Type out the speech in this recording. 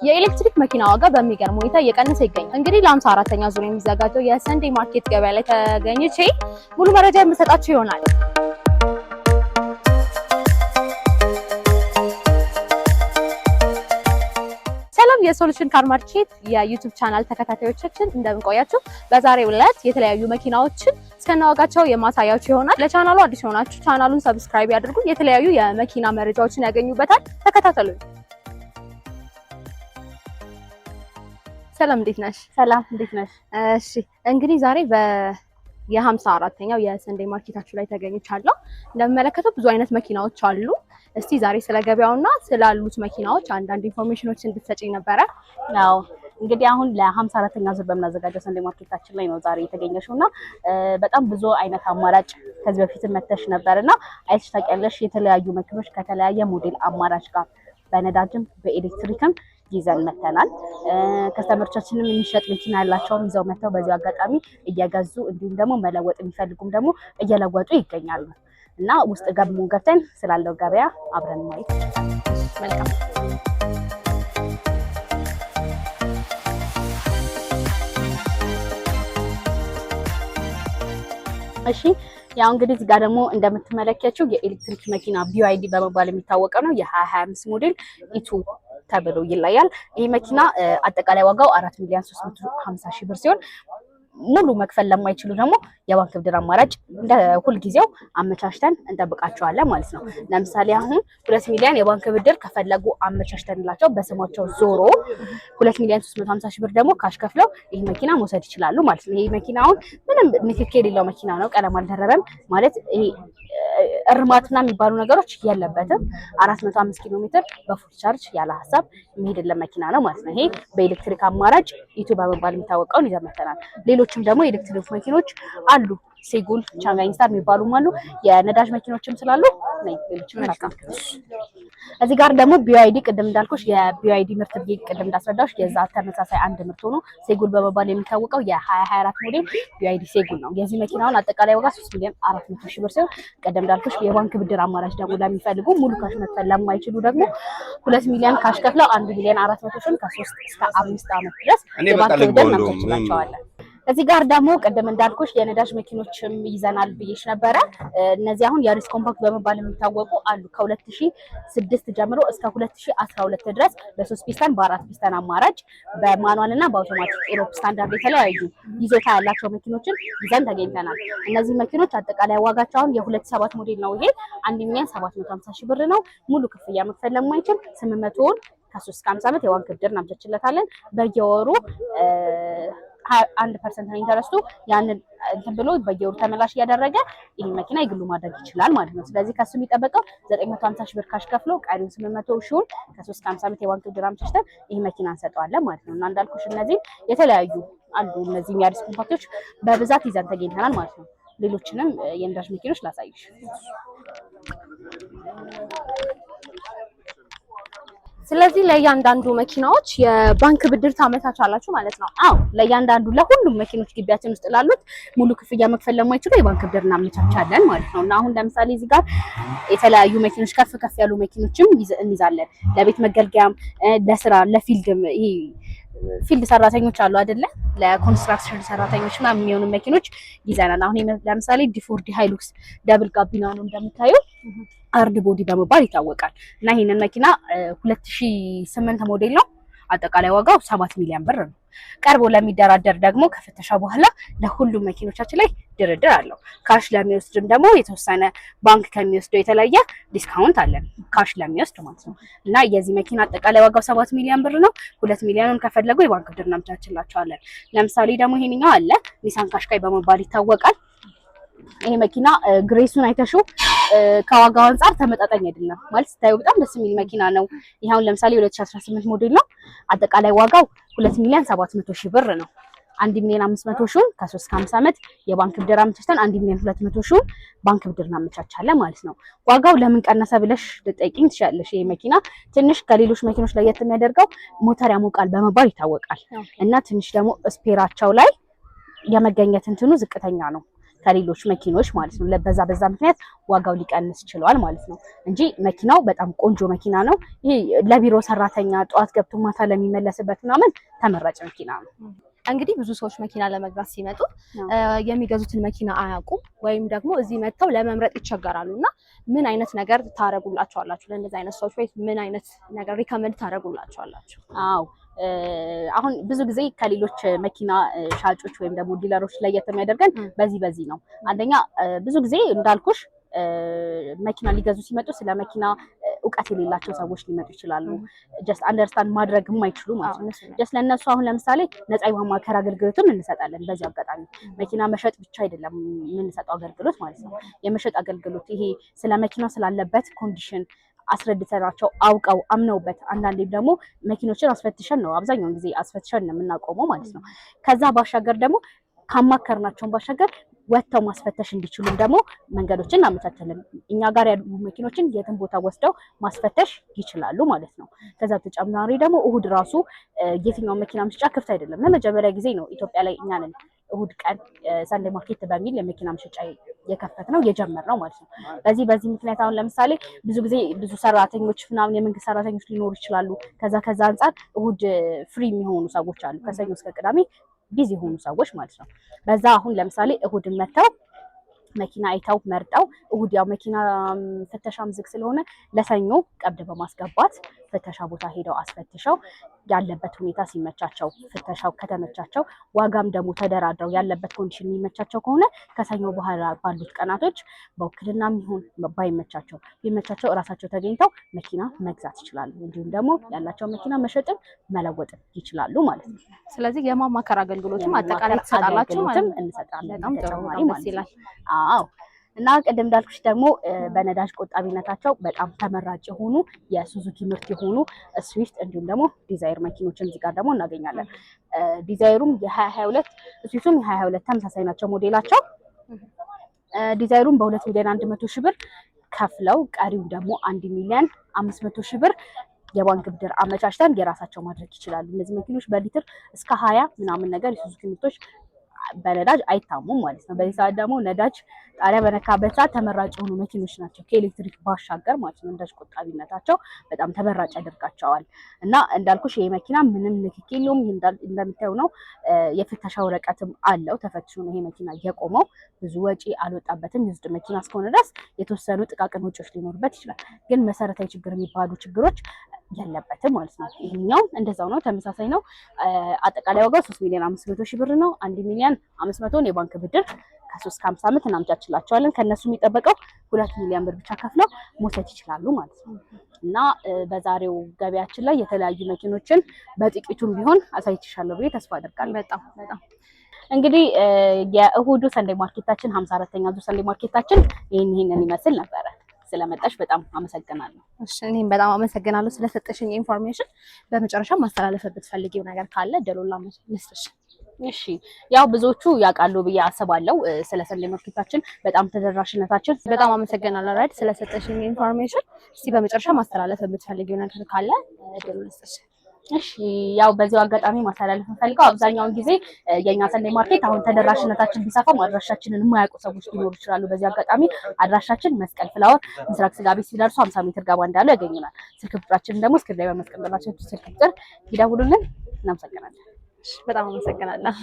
የኤሌክትሪክ መኪና ዋጋ በሚገርም ሁኔታ እየቀነሰ ይገኛል። እንግዲህ ለ54ኛ ዙር የሚዘጋጀው የሰንዴ ማርኬት ገበያ ላይ ተገኝቼ ሙሉ መረጃ የምሰጣችሁ ይሆናል። ሰላም የሶሉሽን ካር ማርኬት የዩቲዩብ ቻናል ተከታታዮቻችን እንደምን ቆያችሁ? በዛሬው ዕለት የተለያዩ መኪናዎችን እስከናዋጋቸው የማሳያችሁ ይሆናል። ለቻናሉ አዲስ ሆናችሁ ቻናሉን ሰብስክራይብ ያድርጉ። የተለያዩ የመኪና መረጃዎችን ያገኙበታል። ተከታተሉኝ። ሰላም እንዴት ነሽ? ሰላም እንዴት ነሽ? እሺ እንግዲህ ዛሬ የ54ኛው የሰንዴ ማርኬታችሁ ላይ ተገኝቻለሁ። እንደምመለከተው ብዙ አይነት መኪናዎች አሉ። እስቲ ዛሬ ስለ ገበያውና ስላሉት መኪናዎች አንዳንድ ኢንፎርሜሽኖችን እንድትሰጪኝ ነበረ። ያው እንግዲህ አሁን ለ54ኛ ዙር በምናዘጋጀው ሰንዴ ማርኬታችን ላይ ነው ዛሬ የተገኘሽውና በጣም ብዙ አይነት አማራጭ ከዚህ በፊት መተሽ ነበርና አይተሽ ታውቂያለሽ። የተለያዩ መኪኖች ከተለያየ ሞዴል አማራጭ ጋር በነዳጅም በኤሌክትሪክም ይዘን መተናል። ከስተመሮቻችንም የሚሸጥ መኪና ያላቸውም ይዘው መተው በዚህ አጋጣሚ እየገዙ እንዲሁም ደግሞ መለወጥ የሚፈልጉም ደግሞ እየለወጡ ይገኛሉ እና ውስጥ ገብተን ስላለው ገበያ አብረን ማየት መልካም። እሺ ያው እንግዲህ እዚህ ጋር ደግሞ እንደምትመለከቱው የኤሌክትሪክ መኪና BYD በመባል የሚታወቀው ነው። የ2025 ሞዴል ኢቱ ተብሎ ይለያል። ይሄ መኪና አጠቃላይ ዋጋው 4,350,000 ብር ሲሆን ሙሉ መክፈል ለማይችሉ ደግሞ የባንክ ብድር አማራጭ እንደ ሁልጊዜው አመቻችተን እንጠብቃቸዋለን ማለት ነው። ለምሳሌ አሁን 2 ሚሊዮን የባንክ ብድር ከፈለጉ አመቻችተንላቸው በስማቸው ዞሮ 2,350,000 ብር ደግሞ ካሽ ከፍለው ይሄ መኪና መውሰድ ይችላሉ ማለት ነው። ይሄ መኪና አሁን ምንም ንክኪ የሌለው መኪና ነው። ቀለም አልደረበም ማለት ይሄ እርማትና የሚባሉ ነገሮች የለበትም። 405 ኪሎ ሜትር በፉል ቻርጅ ያለ ሀሳብ የሚሄድልን መኪና ነው ማለት ነው። ይሄ በኤሌክትሪክ አማራጭ ኢቱ በመባል የሚታወቀውን ይዘን መተናል። ሌሎችም ደግሞ የኤሌክትሪክ መኪኖች አሉ። ሴጉል፣ ቻንጋይ ስታር የሚባሉም አሉ። የነዳጅ መኪኖችም ስላሉ ሌሎችም መልካም። እዚህ ጋር ደግሞ BYD ቅድም እንዳልኩሽ የBYD ምርት ቅድም እንዳስረዳሽ የዛ ተመሳሳይ አንድ ምርት ሆኖ ሴጉል በመባል የሚታወቀው የ2024 ሞዴል BYD ሴጉል ነው። የዚህ መኪናውን አጠቃላይ ዋጋ 3,400,000 ብር ሲሆን ቅድም እንዳልኩሽ የባንክ ብድር አማራጭ ደግሞ ለሚፈልጉ ሙሉ ካሽ መክፈል ለማይችሉ ደግሞ 2 ሚሊዮን ካሽ ከፍለው 1,400,000 ከ3 እስከ 5 ዓመት ድረስ የባንክ ብድር እናመቻችላቸዋለን። እዚህ ጋር ደግሞ ቅድም እንዳልኩሽ የነዳጅ መኪኖችም ይዘናል ብዬሽ ነበረ። እነዚህ አሁን ያሪስ ኮምፓክት በመባል የሚታወቁ አሉ። ከ2006 ጀምሮ እስከ 2012 ድረስ በ3 ፒስተን በ4 ፒስተን አማራጭ በማኑዋል እና በአውቶማቲክ ኤሮፕ ስታንዳርድ የተለያዩ ይዞታ ያላቸው መኪኖችን ይዘን ተገኝተናል። እነዚህ መኪኖች አጠቃላይ ዋጋቸው አሁን የ2007 ሞዴል ነው። ይሄ 1,750,000 ብር ነው። ሙሉ ክፍያ መክፈል ለማይችል 800 ከ3 እስከ 5 ዓመት የባንክ ብድር እናመቻችለታለን። በየወሩ 1% ነው ኢንተረስቱ። ያንን እንትን ብሎ በየወሩ ተመላሽ እያደረገ ይሄ መኪና የግሉ ማድረግ ይችላል ማለት ነው። ስለዚህ ከሱ የሚጠበቀው 950,000 ብር ካሽ ከፍሎ ቀሪውን 800,000 ከ3 እስከ 5 ዓመት የባንክ ብድር አመቻችተን ይሄ መኪና እንሰጠዋለን ማለት ነው። እና እንዳልኩሽ እነዚህ የተለያዩ አሉ። እነዚህ ያሪስ ኮምፓክቶች በብዛት ይዘን ተገኝተናል ማለት ነው። ሌሎችንም የነዳጅ መኪኖች ላሳይሽ። ስለዚህ ለእያንዳንዱ መኪናዎች የባንክ ብድር ታመቻቻላችሁ ማለት ነው? አዎ ለእያንዳንዱ ለሁሉም መኪኖች ግቢያችን ውስጥ ላሉት ሙሉ ክፍያ መክፈል ለማይችሉ የባንክ ብድር እናመቻቻለን ማለት ነው። እና አሁን ለምሳሌ እዚህ ጋር የተለያዩ መኪኖች ከፍ ያሉ መኪኖችም እንይዛለን። ለቤት መገልገያም ለስራ ለፊልድም ይሄ ፊልድ ሰራተኞች አሉ አይደለ? ለኮንስትራክሽን ሰራተኞች ምናምን የሚሆኑ መኪኖች ይዘናል። አሁን ለምሳሌ ዲ4ዲ ሃይሉክስ ደብል ጋቢና ነው እንደምታየው አርድ ቦዲ በመባል ይታወቃል። እና ይሄንን መኪና 2008 ሞዴል ነው። አጠቃላይ ዋጋው 7 ሚሊዮን ብር ነው። ቀርቦ ለሚደራደር ደግሞ ከፍተሻ በኋላ ለሁሉም መኪኖቻችን ላይ ድርድር አለው። ካሽ ለሚወስድም ደግሞ የተወሰነ ባንክ ከሚወስደው የተለየ ዲስካውንት አለን ካሽ ለሚወስድ ማለት ነው። እና የዚህ መኪና አጠቃላይ ዋጋው 7 ሚሊዮን ብር ነው። 2 ሚሊዮንን ከፈለጉ የባንክ ብድር እናመቻችላቸዋለን። ለምሳሌ ደግሞ ይሄንኛው አለ ኒሳን ካሽካይ በመባል ይታወቃል። ይሄ መኪና ግሬሱን አይተሽው ከዋጋው አንፃር ተመጣጣኝ አይደለም ማለት ስታዩ በጣም ደስ የሚል መኪና ነው። ይሄው ለምሳሌ 2018 ሞዴል ነው። አጠቃላይ ዋጋው 2,700,000 ብር ነው። 1,500,000 ከ3 እስከ 5 ዓመት የባንክ ብድር አመቻችተን 1,200,000 ባንክ ብድር እናመቻቻለን ማለት ነው። ዋጋው ለምን ቀነሰ ብለሽ ልጠይቂኝ ትችላለሽ። ይሄ መኪና ትንሽ ከሌሎች መኪኖች ለየት የሚያደርገው ሞተር ያሞቃል በመባል ይታወቃል። እና ትንሽ ደግሞ ስፔራቸው ላይ የመገኘት እንትኑ ዝቅተኛ ነው። ከሌሎች መኪኖች ማለት ነው። በዛ ምክንያት ዋጋው ሊቀንስ ችሏል ማለት ነው እንጂ መኪናው በጣም ቆንጆ መኪና ነው። ይሄ ለቢሮ ሰራተኛ ጠዋት ገብቶ ማታ ለሚመለስበት ምናምን ተመራጭ መኪና ነው። እንግዲህ ብዙ ሰዎች መኪና ለመግዛት ሲመጡ የሚገዙትን መኪና አያውቁም ወይም ደግሞ እዚህ መጥተው ለመምረጥ ይቸገራሉ እና ምን አይነት ነገር ታደርጉላቸዋላችሁ ለእንደዚህ አይነት ሰዎች? ወይ ምን አይነት ነገር ሪከመንድ ታደርጉላቸዋላችሁ? አዎ አሁን ብዙ ጊዜ ከሌሎች መኪና ሻጮች ወይም ደግሞ ዲለሮች ለየት የሚያደርገን በዚህ ነው። አንደኛ ብዙ ጊዜ እንዳልኩሽ መኪና ሊገዙ ሲመጡ ስለ መኪና እውቀት የሌላቸው ሰዎች ሊመጡ ይችላሉ። ጀስት አንደርስታንድ ማድረግ የማይችሉ ማለት ነው። ጀስት ለእነሱ አሁን ለምሳሌ ነፃ የማማከር አገልግሎትም እንሰጣለን። በዚህ አጋጣሚ መኪና መሸጥ ብቻ አይደለም የምንሰጠው አገልግሎት ማለት ነው። የመሸጥ አገልግሎት ይሄ ስለ መኪናው ስላለበት ኮንዲሽን አስረድተናቸው አውቀው አምነውበት፣ አንዳንዴም ደግሞ መኪኖችን አስፈትሸን ነው አብዛኛውን ጊዜ አስፈትሸን ነው የምናቆመው ማለት ነው። ከዛ ባሻገር ደግሞ ካማከርናቸውን ባሻገር ወጥተው ማስፈተሽ እንዲችሉም ደግሞ መንገዶችን እናመቻቸለን። እኛ ጋር ያሉ መኪኖችን የትም ቦታ ወስደው ማስፈተሽ ይችላሉ ማለት ነው። ከዛ ተጨማሪ ደግሞ እሁድ ራሱ የትኛው መኪና መሸጫ ክፍት አይደለም። ለመጀመሪያ ጊዜ ነው ኢትዮጵያ ላይ እኛ ነን እሁድ ቀን ሰንዴ ማርኬት በሚል የመኪና መሸጫ የከፈትነው የጀመርነው ማለት ነው። በዚህ ምክንያት አሁን ለምሳሌ ብዙ ጊዜ ብዙ ሰራተኞች ምናምን የመንግስት ሰራተኞች ሊኖሩ ይችላሉ። ከዛ አንጻር እሁድ ፍሪ የሚሆኑ ሰዎች አሉ። ከሰኞ እስከ ቅዳሜ ቢዚ የሆኑ ሰዎች ማለት ነው። በዛ አሁን ለምሳሌ እሁድን መተው መኪና አይተው መርጠው እሁድ ያው መኪና ፍተሻም ዝግ ስለሆነ ለሰኞ ቀብድ በማስገባት ፍተሻ ቦታ ሄደው አስፈትሸው ያለበት ሁኔታ ሲመቻቸው ፍተሻው ከተመቻቸው ዋጋም ደግሞ ተደራድረው ያለበት ኮንዲሽን የሚመቻቸው ከሆነ ከሰኞ በኋላ ባሉት ቀናቶች በውክልናም ይሁን ባይመቻቸው ቢመቻቸው እራሳቸው ተገኝተው መኪና መግዛት ይችላሉ። እንዲሁም ደግሞ ያላቸው መኪና መሸጥም መለወጥም ይችላሉ ማለት ነው። ስለዚህ የማማከር አገልግሎትም አጠቃላይ ተሰጣላችሁ ማለት ነው። እንሰጣለን። በጣም ጥሩ ማለት ይላል። አዎ እና ቅድም እንዳልኩሽ ደግሞ በነዳጅ ቆጣቢነታቸው በጣም ተመራጭ የሆኑ የሱዙኪ ምርት የሆኑ ስዊፍት እንዲሁም ደግሞ ዲዛይር መኪኖችን እዚህ ጋር ደግሞ እናገኛለን። ዲዛይሩም የ2022 ስዊፍቱም የ2022 ተመሳሳይ ናቸው ሞዴላቸው። ዲዛይሩም በ2 ሚሊዮን 100 ሺህ ብር ከፍለው ቀሪው ደግሞ 1 ሚሊዮን 500 ሺህ ብር የባንክ ብድር አመቻችተን የራሳቸው ማድረግ ይችላሉ። እነዚህ መኪኖች በሊትር እስከ 20 ምናምን ነገር የሱዙኪ ምርቶች በነዳጅ አይታሙም ማለት ነው። በዚህ ሰዓት ደግሞ ነዳጅ ጣሪያ በነካበት ሰዓት ተመራጭ የሆኑ መኪኖች ናቸው ከኤሌክትሪክ ባሻገር ማለት ነው። ነዳጅ ቆጣቢነታቸው በጣም ተመራጭ ያደርጋቸዋል እና እንዳልኩሽ ይሄ መኪና ምንም ንክኪ የለውም። እንደምታዩ ነው። የፍተሻ ወረቀትም አለው። ተፈትሾ ነው ይሄ መኪና የቆመው። ብዙ ወጪ አልወጣበትም። የውስጥ መኪና እስከሆነ ድረስ የተወሰኑ ጥቃቅን ወጪዎች ሊኖርበት ይችላል፣ ግን መሰረታዊ ችግር የሚባሉ ችግሮች የለበትም ማለት ነው። ይሄኛው እንደዛው ነው፣ ተመሳሳይ ነው። አጠቃላይ ዋጋው 3 ሚሊዮን 500 ሺህ ብር ነው። 1 ሚሊዮን 500 የባንክ ብድር ከ3 እስከ 50 ዓመት እናመቻችላቸዋለን። ከነሱ የሚጠበቀው 2 ሚሊዮን ብር ብቻ ከፍለው መውሰድ ይችላሉ ማለት ነው። እና በዛሬው ገበያችን ላይ የተለያዩ መኪኖችን በጥቂቱም ቢሆን አሳይቼሻለሁ ብዬ ተስፋ አደርጋለሁ። በጣም እንግዲህ የእሁዱ ሰንዴ ማርኬታችን 54ኛ ዙር ሰንዴ ማርኬታችን ይሄንን ይመስል ነበረ። ስለመጣሽ በጣም አመሰግናለሁ። እሺ እኔም በጣም አመሰግናለሁ ስለሰጠሽኝ ኢንፎርሜሽን። በመጨረሻ ማስተላለፍ ብትፈልጊው ነገር ካለ ደሎላ መስጠሽ። እሺ ያው ብዙዎቹ ያውቃሉ ብዬ አስባለሁ ስለ ሰንዴ ማርኬታችን በጣም ተደራሽነታችን። በጣም አመሰግናለሁ ራይድ ስለሰጠሽኝ ኢንፎርሜሽን። እስቲ በመጨረሻ ማስተላለፍ ብትፈልጊው ነገር ካለ ደሎላ መስጠሽ። እሺ ያው በዚሁ አጋጣሚ ማስተላለፍ እንፈልገው አብዛኛውን ጊዜ የኛ ሰንዴ ማርኬት አሁን ተደራሽነታችን ቢሰፋም አድራሻችንን የማያውቁ ሰዎች ሊኖሩ ይችላሉ። በዚህ አጋጣሚ አድራሻችን መስቀል ፍላወር ምስራቅ ስጋ ቤት ሲደርሱ 50 ሜትር ገባ እንዳሉ ያገኙናል። ስልክ ቁጥራችንን ደግሞ እስክሪን ላይ በማስቀመጥላችሁ ስልክ ቁጥር ይደውሉልን። እናመሰግናለን። በጣም አመሰግናለሁ።